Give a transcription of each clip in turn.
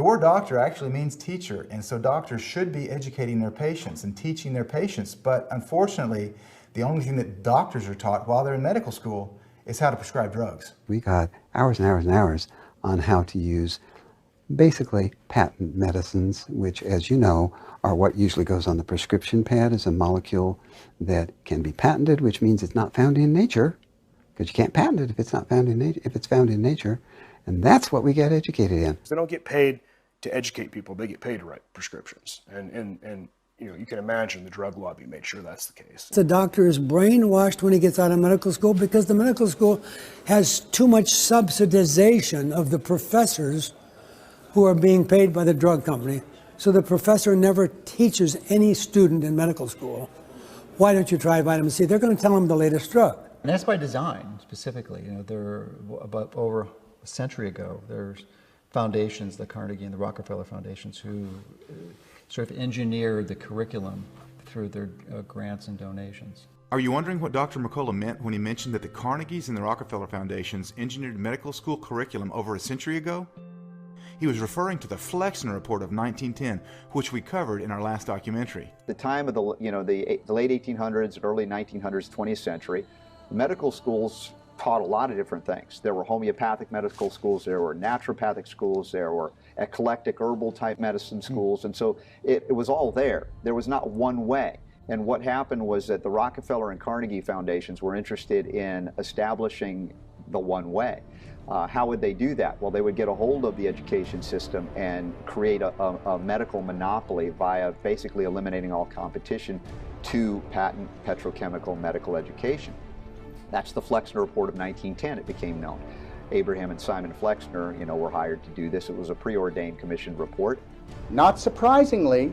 word doctor actually means teacher, and so doctors should be educating their patients and teaching their patients. But unfortunately, the only thing that doctors are taught while they're in medical school is how to prescribe drugs. We got hours and hours and hours on how to use basically patent medicines, which, as you know, are what usually goes on the prescription pad as a molecule that can be patented, which means it's not found in nature, because you can't patent it if it's not found in nature, if it's found in nature. And that's what we get educated in. They don't get paid to educate people, they get paid to write prescriptions. And you know, you can imagine the drug lobby made sure that's the case. The doctor is brainwashed when he gets out of medical school because the medical school has too much subsidization of the professors who are being paid by the drug company. So the professor never teaches any student in medical school, why don't you try vitamin C? They're going to tell them the latest drug. And that's by design, specifically. You know, there about over a century ago, there's foundations, the Carnegie and the Rockefeller foundations, who sort of engineered the curriculum through their grants and donations. Are you wondering what Dr. McCullough meant when he mentioned that the Carnegies and the Rockefeller foundations engineered medical school curriculum over a century ago? He was referring to the Flexner Report of 1910, which we covered in our last documentary. The time of the late 1800s and early 1900s, 20th century, medical schools taught a lot of different things. There were homeopathic medical schools, there were naturopathic schools, there were eclectic herbal type medicine schools, and so it was all there. There was not one way. And what happened was that the Rockefeller and Carnegie foundations were interested in establishing the one way. How would they do that? Well, they would get a hold of the education system and create a medical monopoly via basically eliminating all competition to patent petrochemical medical education. That's the Flexner Report of 1910, it became known. Abraham and Simon Flexner, were hired to do this. It was a preordained commissioned report. Not surprisingly,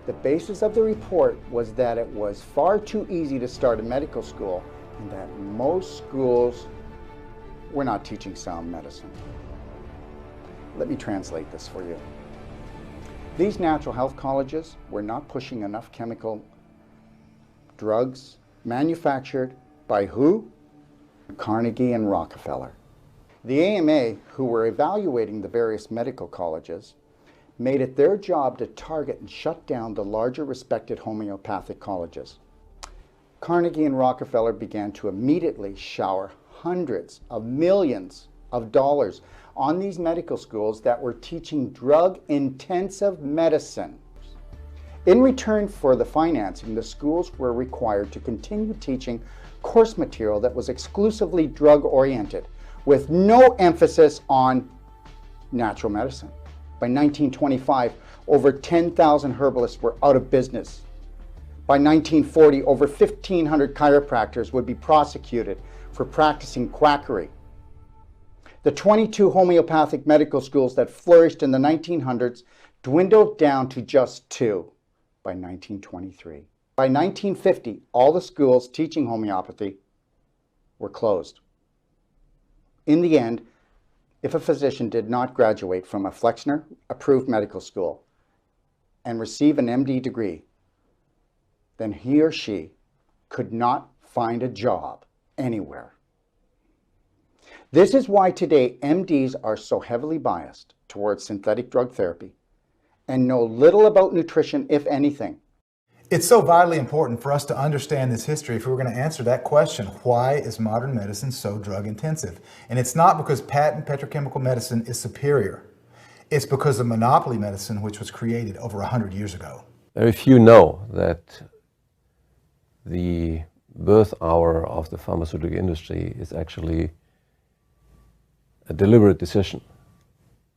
the basis of the report was that it was far too easy to start a medical school and that most schools were not teaching sound medicine. Let me translate this for you. These natural health colleges were not pushing enough chemical drugs manufactured by who? Carnegie and Rockefeller. The AMA, who were evaluating the various medical colleges, made it their job to target and shut down the larger respected homeopathic colleges. Carnegie and Rockefeller began to immediately shower hundreds of millions of dollars on these medical schools that were teaching drug-intensive medicine. In return for the financing, the schools were required to continue teaching course material that was exclusively drug-oriented, with no emphasis on natural medicine. By 1925, over 10,000 herbalists were out of business. By 1940, over 1,500 chiropractors would be prosecuted for practicing quackery. The 22 homeopathic medical schools that flourished in the 1900s dwindled down to just 2 by 1923. By 1950, all the schools teaching homeopathy were closed. In the end, if a physician did not graduate from a Flexner-approved medical school and receive an MD degree, then he or she could not find a job anywhere. This is why today MDs are so heavily biased towards synthetic drug therapy and know little about nutrition, if anything. It's so vitally important for us to understand this history if we were going to answer that question, why is modern medicine so drug intensive? And it's not because patent petrochemical medicine is superior. It's because of monopoly medicine, which was created over 100 years ago. Very few know that the birth hour of the pharmaceutical industry is actually a deliberate decision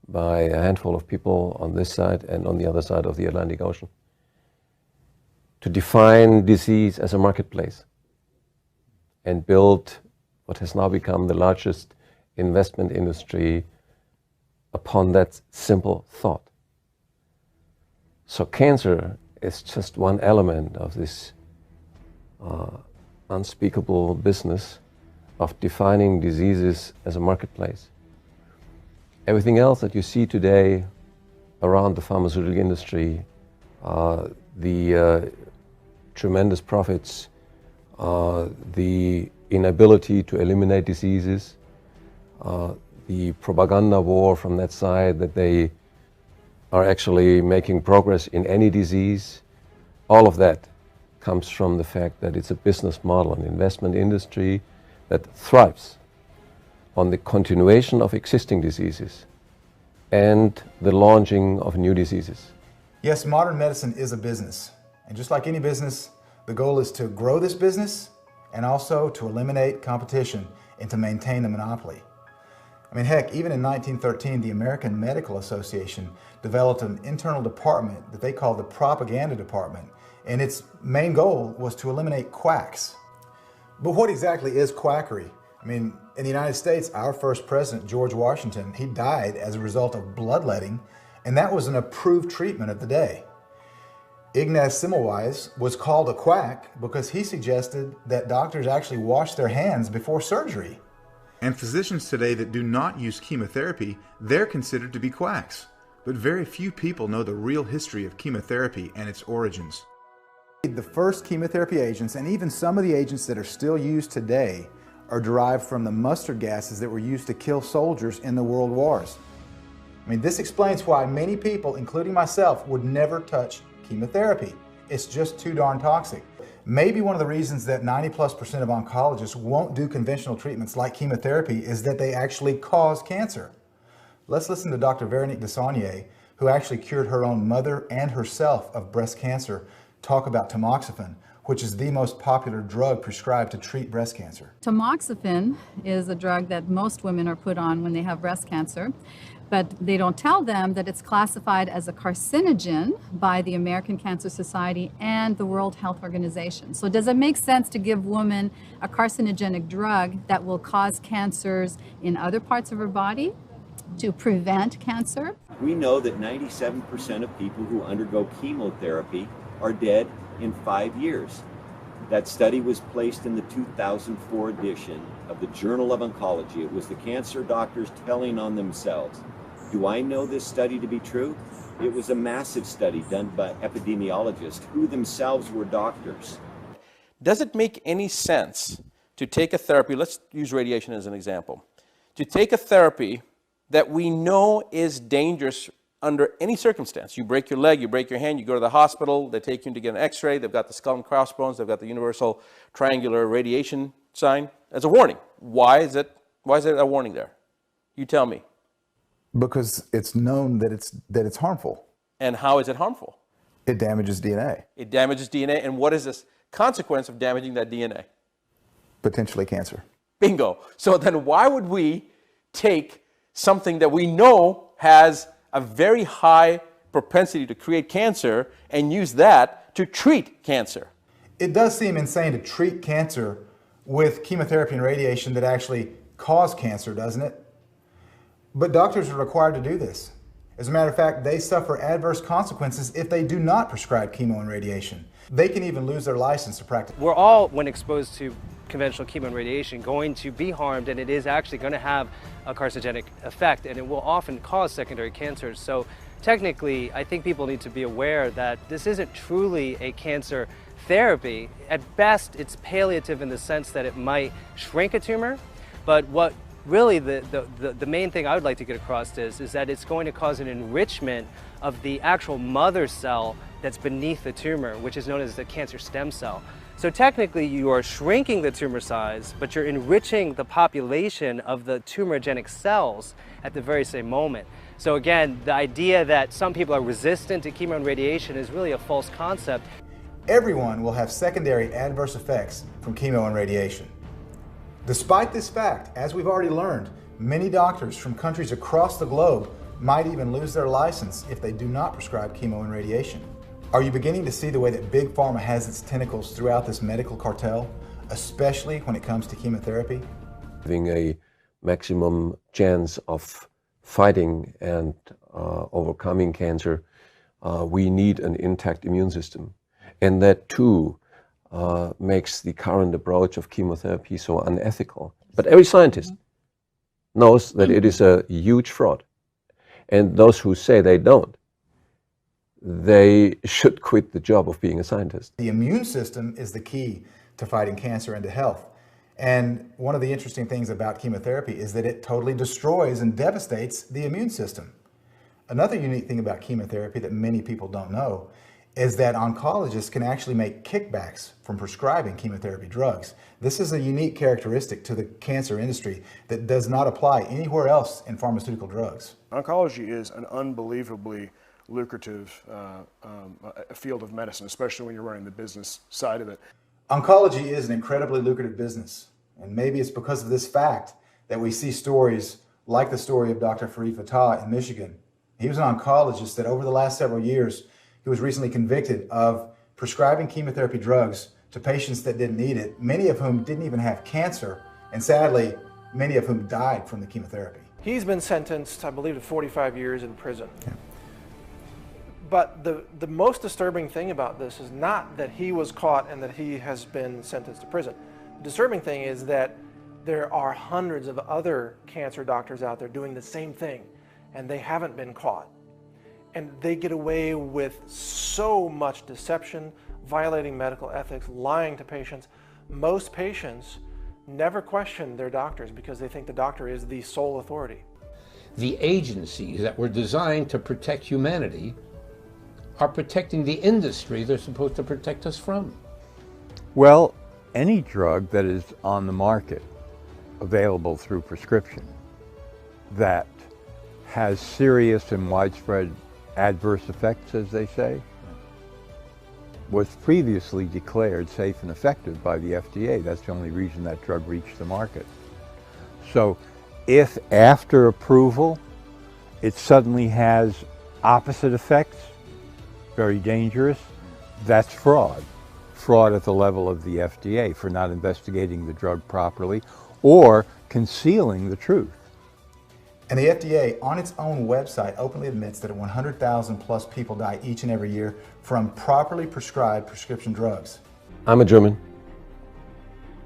by a handful of people on this side and on the other side of the Atlantic Ocean to define disease as a marketplace and build what has now become the largest investment industry upon that simple thought. So cancer is just one element of this unspeakable business of defining diseases as a marketplace. Everything else that you see today around the pharmaceutical industry, the tremendous profits, the inability to eliminate diseases, the propaganda war from that side that they are actually making progress in any disease. All of that comes from the fact that it's a business model, an investment industry that thrives on the continuation of existing diseases and the launching of new diseases. Yes, modern medicine is a business. And just like any business, the goal is to grow this business and also to eliminate competition and to maintain the monopoly. I mean, heck, even in 1913, the American Medical Association developed an internal department that they called the propaganda department, and its main goal was to eliminate quacks. But what exactly is quackery? I mean, in the United States, our first president, George Washington, he died as a result of bloodletting, and that was an approved treatment of the day. Ignaz Semmelweis was called a quack because he suggested that doctors actually wash their hands before surgery. And physicians today that do not use chemotherapy, they're considered to be quacks. But very few people know the real history of chemotherapy and its origins. The first chemotherapy agents, and even some of the agents that are still used today, are derived from the mustard gases that were used to kill soldiers in the world wars. I mean, this explains why many people, including myself, would never touch chemotherapy. It's just too darn toxic. Maybe one of the reasons that 90+% of oncologists won't do conventional treatments like chemotherapy is that they actually cause cancer. Let's listen to Dr. Veronique Desaulniers, who actually cured her own mother and herself of breast cancer, talk about tamoxifen, which is the most popular drug prescribed to treat breast cancer. Tamoxifen is a drug that most women are put on when they have breast cancer, but they don't tell them that it's classified as a carcinogen by the American Cancer Society and the World Health Organization. So does it make sense to give women a carcinogenic drug that will cause cancers in other parts of her body to prevent cancer? We know that 97% of people who undergo chemotherapy are dead in 5 years. That study was placed in the 2004 edition of the Journal of Oncology. It was the cancer doctors telling on themselves. Do I know this study to be true? It was a massive study done by epidemiologists who themselves were doctors. Does it make any sense to take a therapy, let's use radiation as an example, to take a therapy that we know is dangerous under any circumstance? You break your leg, you break your hand, you go to the hospital, they take you to get an x-ray, they've got the skull and crossbones, they've got the universal triangular radiation sign as a warning. Why is it a warning there? You tell me. Because it's known that it's harmful. And how is it harmful? It damages DNA. It damages DNA, and what is this consequence of damaging that DNA? Potentially cancer. Bingo. So then why would we take something that we know has a very high propensity to create cancer and use that to treat cancer? It does seem insane to treat cancer with chemotherapy and radiation that actually cause cancer, doesn't it? But doctors are required to do this. As a matter of fact, they suffer adverse consequences if they do not prescribe chemo and radiation. They can even lose their license to practice. We're all, when exposed to conventional chemo and radiation, going to be harmed, and it is actually going to have a carcinogenic effect, and it will often cause secondary cancers. So technically, I think people need to be aware that this isn't truly a cancer therapy. At best, it's palliative in the sense that it might shrink a tumor, but what really the main thing I would like to get across is that it's going to cause an enrichment of the actual mother cell that's beneath the tumor, which is known as the cancer stem cell. So technically you are shrinking the tumor size, but you're enriching the population of the tumorigenic cells at the very same moment. So again, the idea that some people are resistant to chemo and radiation is really a false concept. Everyone will have secondary adverse effects from chemo and radiation. Despite this fact, as we've already learned, many doctors from countries across the globe might even lose their license if they do not prescribe chemo and radiation. Are you beginning to see the way that Big Pharma has its tentacles throughout this medical cartel, especially when it comes to chemotherapy? Having a maximum chance of fighting and overcoming cancer, we need an intact immune system. And that too makes the current approach of chemotherapy so unethical. But every scientist knows that it is a huge fraud. And those who say they don't, they should quit the job of being a scientist. The immune system is the key to fighting cancer and to health. And one of the interesting things about chemotherapy is that it totally destroys and devastates the immune system. Another unique thing about chemotherapy that many people don't know is that oncologists can actually make kickbacks from prescribing chemotherapy drugs. This is a unique characteristic to the cancer industry that does not apply anywhere else in pharmaceutical drugs. Oncology is an unbelievably lucrative field of medicine, especially when you're running the business side of it. Oncology is an incredibly lucrative business, and maybe it's because of this fact that we see stories like the story of Dr. Farid Fatah in Michigan. He was an oncologist that over the last several years, he was recently convicted of prescribing chemotherapy drugs to patients that didn't need it, many of whom didn't even have cancer, and sadly, many of whom died from the chemotherapy. He's been sentenced, I believe, to 45 years in prison. Yeah. But the most disturbing thing about this is not that he was caught and that he has been sentenced to prison. The disturbing thing is that there are hundreds of other cancer doctors out there doing the same thing, and they haven't been caught. And they get away with so much deception, violating medical ethics, lying to patients. Most patients never question their doctors because they think the doctor is the sole authority. The agencies that were designed to protect humanity are protecting the industry they're supposed to protect us from. Well, any drug that is on the market, available through prescription, that has serious and widespread adverse effects, as they say, was previously declared safe and effective by the FDA. That's the only reason that drug reached the market. So if after approval it suddenly has opposite effects, very dangerous, that's fraud. Fraud at the level of the FDA for not investigating the drug properly or concealing the truth. And the FDA, on its own website, openly admits that 100,000 plus people die each and every year from properly prescribed prescription drugs. I'm a German.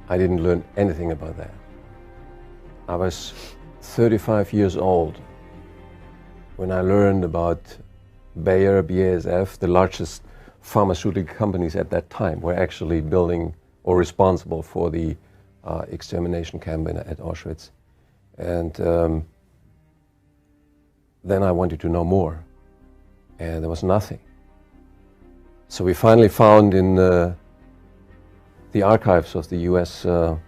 I didn't learn anything about that. I was 35 years old when I learned about Bayer, BASF, the largest pharmaceutical companies at that time, were actually building or responsible for the extermination camp at Auschwitz. And then I wanted to know more, and there was nothing. So we finally found in the archives of the US, in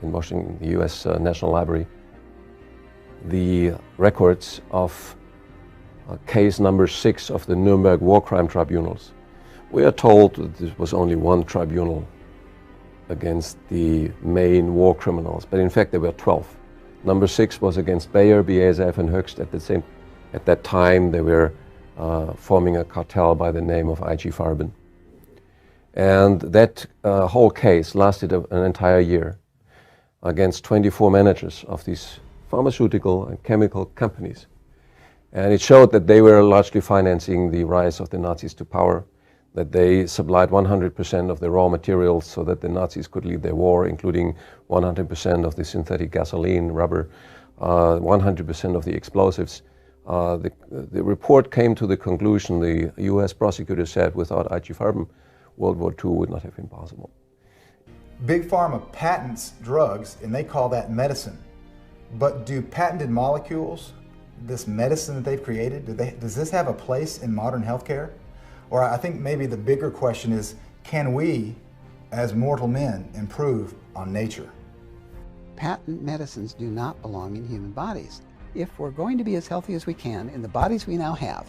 Washington, the US National Library, the records of case number 6 of the Nuremberg War Crime Tribunals. We are told that there was only one tribunal against the main war criminals, but in fact there were 12. Number 6 was against Bayer, BASF, and Höchst. At that time, they were forming a cartel by the name of IG Farben. And that whole case lasted an entire year against 24 managers of these pharmaceutical and chemical companies. And it showed that they were largely financing the rise of the Nazis to power, that they supplied 100% of the raw materials so that the Nazis could lead their war, including 100% of the synthetic gasoline, rubber, 100% of the explosives. The report came to the conclusion, the US prosecutor said, without IG Farben, World War II would not have been possible. Big Pharma patents drugs, and they call that medicine. But do patented molecules, this medicine that they've created, does this have a place in modern healthcare? Or I think maybe the bigger question is, can we, as mortal men, improve on nature? Patent medicines do not belong in human bodies. If we're going to be as healthy as we can in the bodies we now have,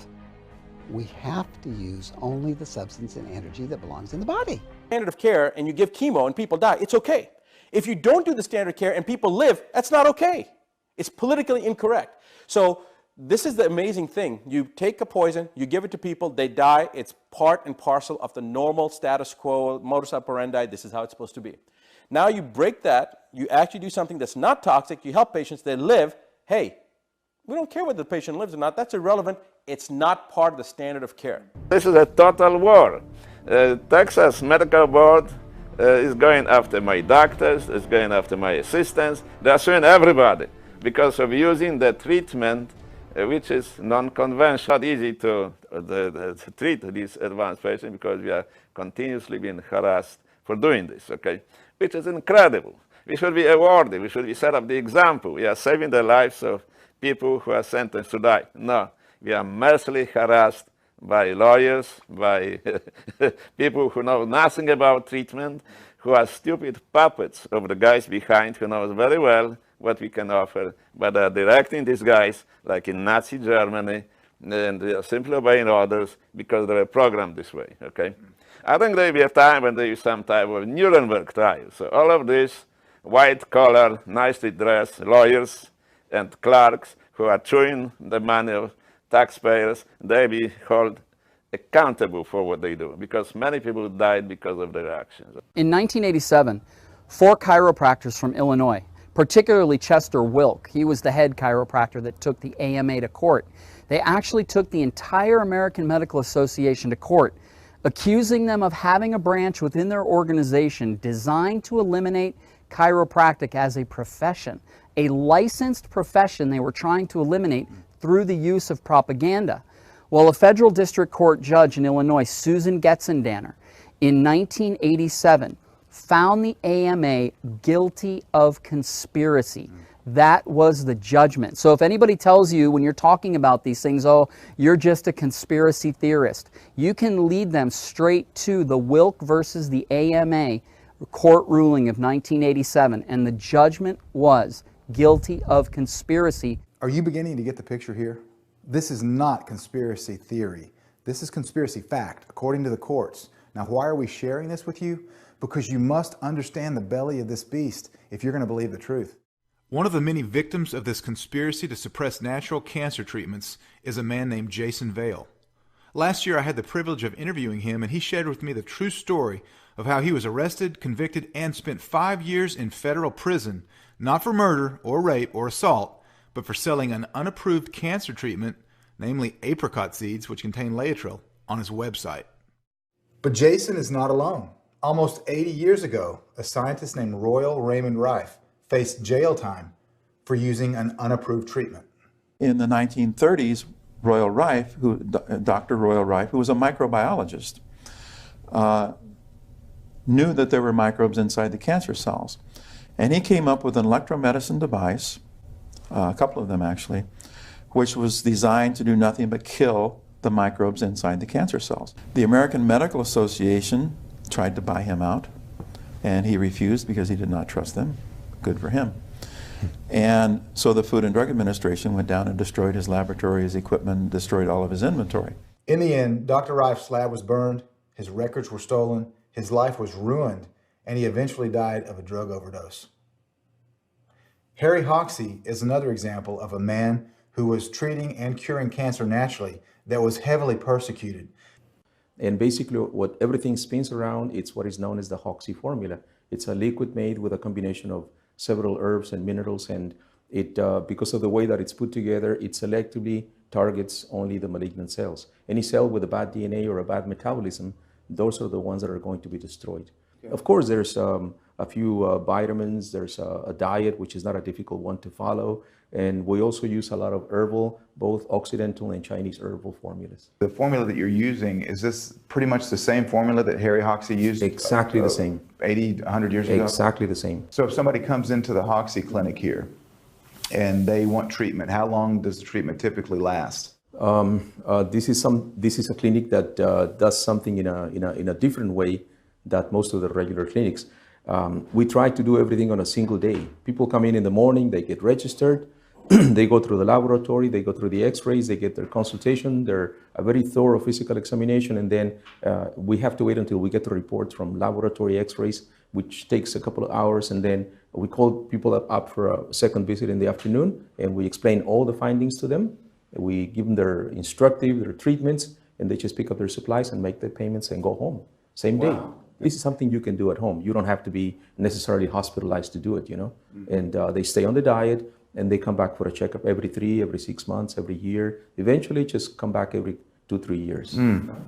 we have to use only the substance and energy that belongs in the body. Standard of care and you give chemo and people die, it's okay. If you don't do the standard of care and people live, that's not okay. It's politically incorrect. So this is the amazing thing. You take a poison, you give it to people, they die. It's part and parcel of the normal status quo, modus operandi. This is how it's supposed to be. Now you break that, you actually do something that's not toxic, you help patients, they live. Hey, we don't care whether the patient lives or not. That's irrelevant. It's not part of the standard of care. This is a total war. Texas Medical Board is going after my doctors, is going after my assistants. They're suing everybody because of using the treatment which is non-conventional. Not easy to treat these advanced patients because we are continuously being harassed for doing this, okay? Which is incredible. We should be awarded. We should be set up the example. We are saving the lives of people who are sentenced to die. No, We are mercilessly harassed by lawyers, by people who know nothing about treatment, who are stupid puppets of the guys behind who knows very well what we can offer, but are directing these guys like in Nazi Germany, and they are simply obeying orders because they were programmed this way, okay? I think there will be a time when there is some type of Nuremberg trial. So all of these white-collar, nicely dressed lawyers and clerks who are chewing the money of taxpayers, they will be held accountable for what they do, because many people died because of their actions. In 1987, 4 chiropractors from Illinois, particularly Chester Wilk, he was the head chiropractor that took the AMA to court. They actually took the entire American Medical Association to court, accusing them of having a branch within their organization designed to eliminate chiropractic as a profession, a licensed profession they were trying to eliminate through the use of propaganda. Well, a federal district court judge in Illinois, Susan Getzendanner, in 1987 found the AMA guilty of conspiracy. That was the judgment. So if anybody tells you when you're talking about these things, oh, you're just a conspiracy theorist, you can lead them straight to the Wilk versus the AMA court ruling of 1987, and the judgment was guilty of conspiracy. Are you beginning to get the picture here? This is not conspiracy theory. This is conspiracy fact, according to the courts. Now, why are we sharing this with you? Because you must understand the belly of this beast if you're going to believe the truth. One of the many victims of this conspiracy to suppress natural cancer treatments is a man named Jason Vale. Last year, I had the privilege of interviewing him, and he shared with me the true story of how he was arrested, convicted, and spent 5 years in federal prison, not for murder or rape or assault, but for selling an unapproved cancer treatment, namely apricot seeds, which contain Laetrile, on his website. But Jason is not alone. Almost 80 years ago, a scientist named Royal Raymond Rife faced jail time for using an unapproved treatment. In the 1930s, Dr. Royal Rife, who was a microbiologist, knew that there were microbes inside the cancer cells. And he came up with an electromedicine device, a couple of them actually, which was designed to do nothing but kill the microbes inside the cancer cells. The American Medical Association tried to buy him out, and he refused because he did not trust them. Good for him. And so the Food and Drug Administration went down and destroyed his laboratory, his equipment, destroyed all of his inventory. In the end, Dr. Rife's lab was burned, his records were stolen, his life was ruined, and he eventually died of a drug overdose. Harry Hoxsey is another example of a man who was treating and curing cancer naturally that was heavily persecuted. And basically what everything spins around, it's what is known as the Hoxsey formula. It's a liquid made with a combination of several herbs and minerals, and it, because of the way that it's put together, it selectively targets only the malignant cells. Any cell with a bad DNA or a bad metabolism, those are the ones that are going to be destroyed. Okay. Of course, there's a few vitamins, there's a diet, which is not a difficult one to follow. And we also use a lot of herbal, both Occidental and Chinese herbal formulas. The formula that you're using, is this pretty much the same formula that Harry Hoxsey used? Exactly the same. 80, 100 years ago? Exactly the same. So if somebody comes into the Hoxsey clinic here and they want treatment, how long does the treatment typically last? This is a clinic that does something in a different way than most of the regular clinics. We try to do everything on a single day. People come in the morning, they get registered, they go through the laboratory, they go through the x-rays, they get their consultation, a very thorough physical examination, and then we have to wait until we get the reports from laboratory x-rays, which takes a couple of hours, and then we call people up for a second visit in the afternoon, and we explain all the findings to them. We give them their treatments, and they just pick up their supplies and make their payments and go home, same day. Wow. This is something you can do at home. You don't have to be necessarily hospitalized to do it, you know. Mm-hmm. And they stay on the diet, and they come back for a checkup every 6 months, every year. Eventually, just come back every 2-3 years.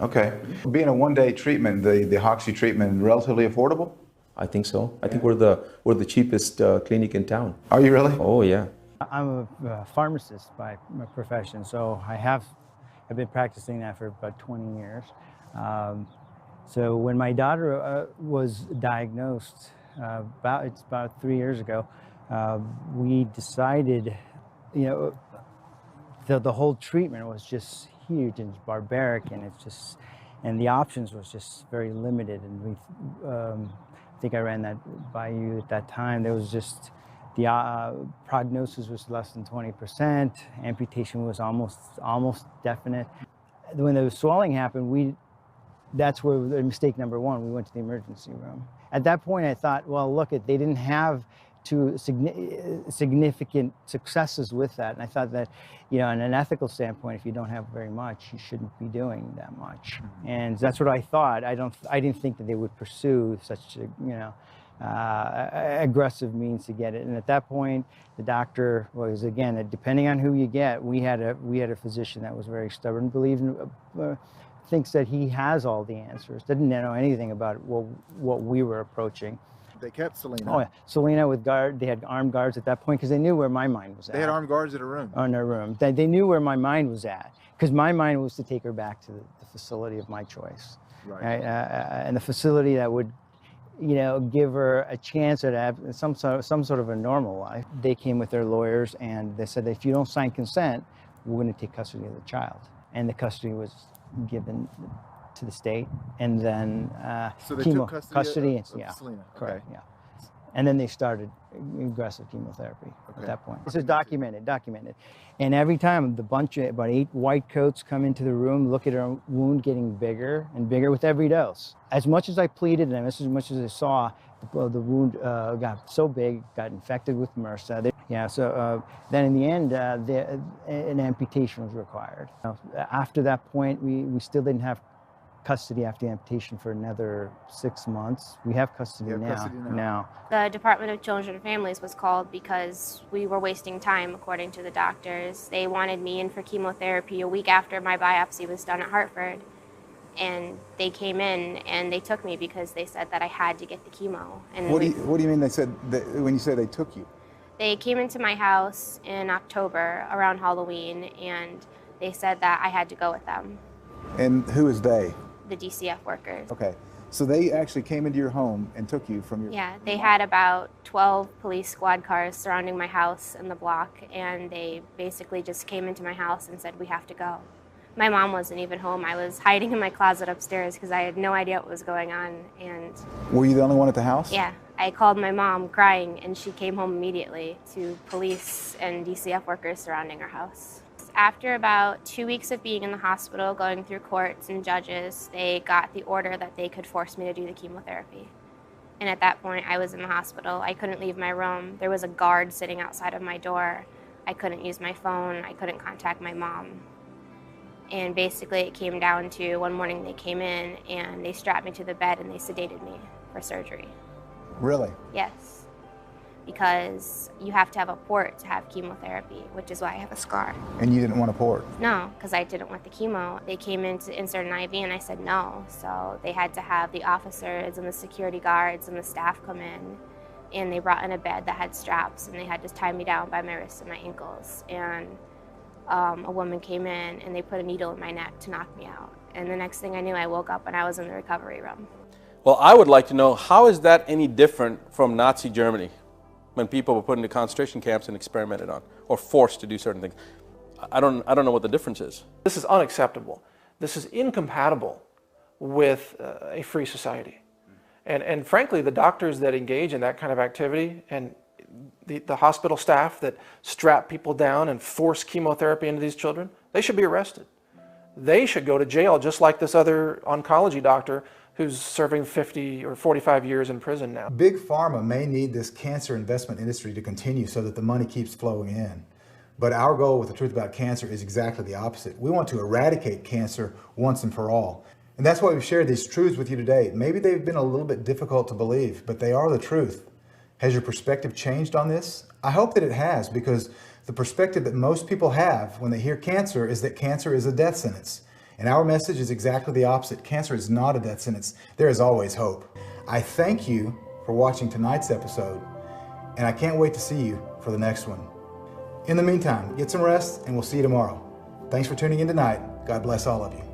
Okay. Being a one-day treatment, the Hoxsey treatment, relatively affordable? I think so. I think we're the cheapest clinic in town. Are you really? Oh yeah. I'm a pharmacist by profession, so I've been practicing that for about 20 years. So when my daughter was diagnosed, about 3 years ago, we decided, the whole treatment was just huge and barbaric, and it's just, and the options was just very limited. And we, I think I ran that by you at that time. There was just, the prognosis was less than 20%. Amputation was almost definite. When the swelling happened, that's where the mistake number one. We went to the emergency room. At that point, I thought, well, look, they didn't have significant successes with that, and I thought that, you know, in an ethical standpoint, if you don't have very much, you shouldn't be doing that much. And that's what I thought. I didn't think that they would pursue such a, you know, aggressive means to get it. And at that point, the doctor was, again, depending on who you get, we had a physician that was very stubborn, thinks that he has all the answers, didn't know anything about what we were approaching. They kept Selena. Oh yeah, Selena with guard. They had armed guards at that point because they knew where my mind was at. They had armed guards in a room. In their room. They knew where my mind was at, because my mind was to take her back to the facility of my choice, right? And the facility that would, you know, give her a chance at some sort of a normal life. They came with their lawyers and they said, if you don't sign consent, we're going to take custody of the child. And the custody was given to the state, and then so they took custody of yeah, Selena. Correct, Okay. yeah. And then they started aggressive chemotherapy at that point. This is documented. And every time about 8 white coats come into the room, look at her wound getting bigger and bigger with every dose. As much as I pleaded and as much as I saw, the wound got so big, got infected with MRSA. Then in the end, an amputation was required. After that point, we still didn't have custody after the amputation for another 6 months. We have custody now. The Department of Children and Families was called because we were wasting time, according to the doctors. They wanted me in for chemotherapy a week after my biopsy was done at Hartford. And they came in and they took me because they said that I had to get the chemo. And What do you mean they said, when you say they took you? They came into my house in October around Halloween, and they said that I had to go with them. And who is they? The DCF workers. Okay, so they actually came into your home and took you from your... Yeah, they had about 12 police squad cars surrounding my house and the block, and they basically just came into my house and said, we have to go. My mom wasn't even home. I was hiding in my closet upstairs because I had no idea what was going on. And were you the only one at the house? Yeah, I called my mom crying, and she came home immediately to police and DCF workers surrounding our house. After about 2 weeks of being in the hospital, going through courts and judges, they got the order that they could force me to do the chemotherapy. And at that point, I was in the hospital. I couldn't leave my room. There was a guard sitting outside of my door. I couldn't use my phone. I couldn't contact my mom. And basically, it came down to one morning they came in and they strapped me to the bed and they sedated me for surgery. Really? Yes. Because you have to have a port to have chemotherapy, which is why I have a scar. And you didn't want a port? No, because I didn't want the chemo. They came in to insert an IV and I said no. So they had to have the officers and the security guards and the staff come in, and they brought in a bed that had straps, and they had to tie me down by my wrists and my ankles. And a woman came in and they put a needle in my neck to knock me out. And the next thing I knew, I woke up and I was in the recovery room. Well, I would like to know, how is that any different from Nazi Germany, when people were put into concentration camps and experimented on, or forced to do certain things? I don't know what the difference is. This is unacceptable. This is incompatible with a free society. And frankly, the doctors that engage in that kind of activity, and the hospital staff that strap people down and force chemotherapy into these children, they should be arrested. They should go to jail, just like this other oncology doctor who's serving 50 or 45 years in prison now. Big Pharma may need this cancer investment industry to continue so that the money keeps flowing in. But our goal with The Truth About Cancer is exactly the opposite. We want to eradicate cancer once and for all. And that's why we've shared these truths with you today. Maybe they've been a little bit difficult to believe, but they are the truth. Has your perspective changed on this? I hope that it has, because the perspective that most people have when they hear cancer is that cancer is a death sentence. And our message is exactly the opposite. Cancer is not a death sentence. There is always hope. I thank you for watching tonight's episode, and I can't wait to see you for the next one. In the meantime, get some rest, and we'll see you tomorrow. Thanks for tuning in tonight. God bless all of you.